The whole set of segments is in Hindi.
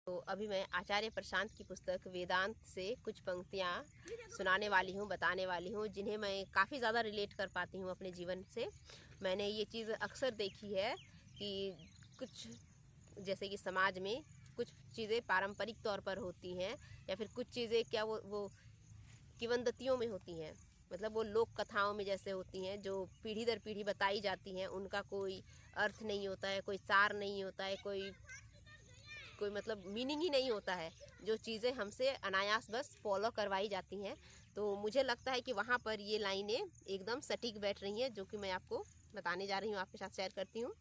तो अभी मैं आचार्य प्रशांत की पुस्तक वेदांत से कुछ पंक्तियाँ सुनाने वाली हूँ, बताने वाली हूँ, जिन्हें मैं काफ़ी ज़्यादा रिलेट कर पाती हूँ अपने जीवन से। मैंने ये चीज़ अक्सर देखी है कि कुछ जैसे कि समाज में कुछ चीज़ें पारंपरिक तौर पर होती हैं या फिर कुछ चीज़ें क्या वो किंवदंतियों में होती हैं, मतलब वो लोक कथाओं में जैसे होती हैं जो पीढ़ी दर पीढ़ी बताई जाती हैं। उनका कोई अर्थ नहीं होता है, कोई सार नहीं होता है, कोई मतलब मीनिंग ही नहीं होता है। जो चीज़ें हमसे अनायास बस फॉलो करवाई जाती हैं। तो मुझे लगता है कि वहाँ पर ये लाइनें एकदम सटीक बैठ रही हैं, जो कि मैं आपको बताने जा रही हूँ, आपके साथ शेयर करती हूँ।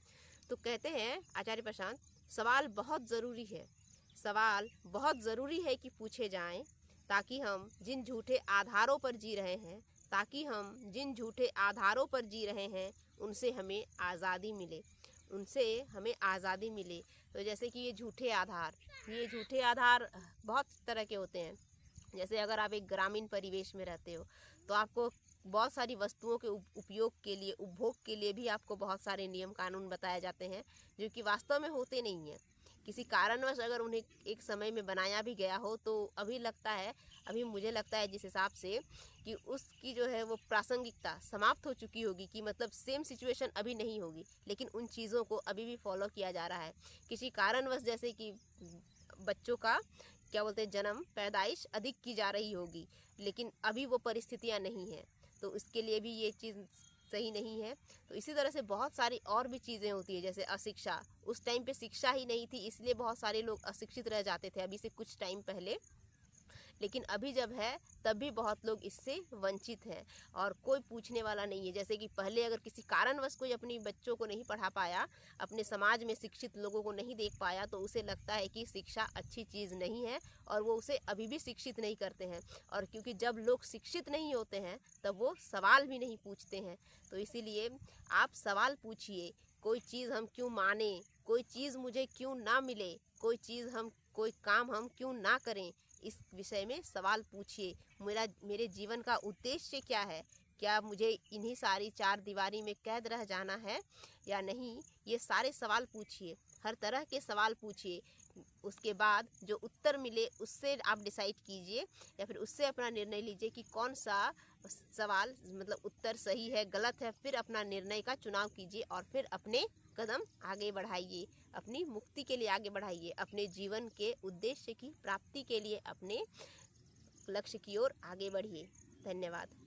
तो कहते हैं आचार्य प्रशांत, सवाल बहुत ज़रूरी है, सवाल बहुत ज़रूरी है कि पूछे जाएं, ताकि हम जिन झूठे आधारों पर जी रहे हैं उनसे हमें आज़ादी मिले। तो जैसे कि ये झूठे आधार बहुत तरह के होते हैं। जैसे अगर आप एक ग्रामीण परिवेश में रहते हो तो आपको बहुत सारी वस्तुओं के उपभोग के लिए भी आपको बहुत सारे नियम कानून बताए जाते हैं, जो कि वास्तव में होते नहीं हैं। किसी कारणवश अगर उन्हें एक समय में बनाया भी गया हो तो अभी मुझे लगता है जिस हिसाब से कि उसकी जो है वो प्रासंगिकता समाप्त हो चुकी होगी, कि मतलब सेम सिचुएशन अभी नहीं होगी, लेकिन उन चीज़ों को अभी भी फॉलो किया जा रहा है। किसी कारणवश जैसे कि बच्चों का जन्म पैदाइश अधिक की जा रही होगी, लेकिन अभी वो परिस्थितियां नहीं हैं, तो इसके लिए भी ये चीज़ सही नहीं है। तो इसी तरह से बहुत सारी और भी चीज़ें होती है, जैसे अशिक्षा। उस टाइम पे शिक्षा ही नहीं थी, इसलिए बहुत सारे लोग अशिक्षित रह जाते थे अभी से कुछ टाइम पहले, लेकिन अभी जब है तब भी बहुत लोग इससे वंचित हैं और कोई पूछने वाला नहीं है। जैसे कि पहले अगर किसी कारणवश कोई अपनी बच्चों को नहीं पढ़ा पाया, अपने समाज में शिक्षित लोगों को नहीं देख पाया, तो उसे लगता है कि शिक्षा अच्छी चीज़ नहीं है और वो उसे अभी भी शिक्षित नहीं करते हैं। और क्योंकि जब लोग शिक्षित नहीं होते हैं तब वो सवाल भी नहीं पूछते हैं। तो इसीलिए आप सवाल पूछिए, कोई चीज़ हम क्यों माने, कोई चीज़ मुझे क्यों ना मिले, कोई काम हम क्यों ना करें, इस विषय में सवाल पूछिए। मेरे जीवन का उद्देश्य क्या है, क्या मुझे इन्हीं सारी चार दीवारी में कैद रह जाना है या नहीं, ये सारे सवाल पूछिए, हर तरह के सवाल पूछिए। उसके बाद जो उत्तर मिले उससे आप डिसाइड कीजिए या फिर उससे अपना निर्णय लीजिए कि कौन सा सवाल मतलब उत्तर सही है गलत है। फिर अपना निर्णय का चुनाव कीजिए और फिर अपने कदम आगे बढ़ाइए, अपनी मुक्ति के लिए आगे बढ़ाइए, अपने जीवन के उद्देश्य की प्राप्ति के लिए अपने लक्ष्य की ओर आगे बढ़िए। धन्यवाद।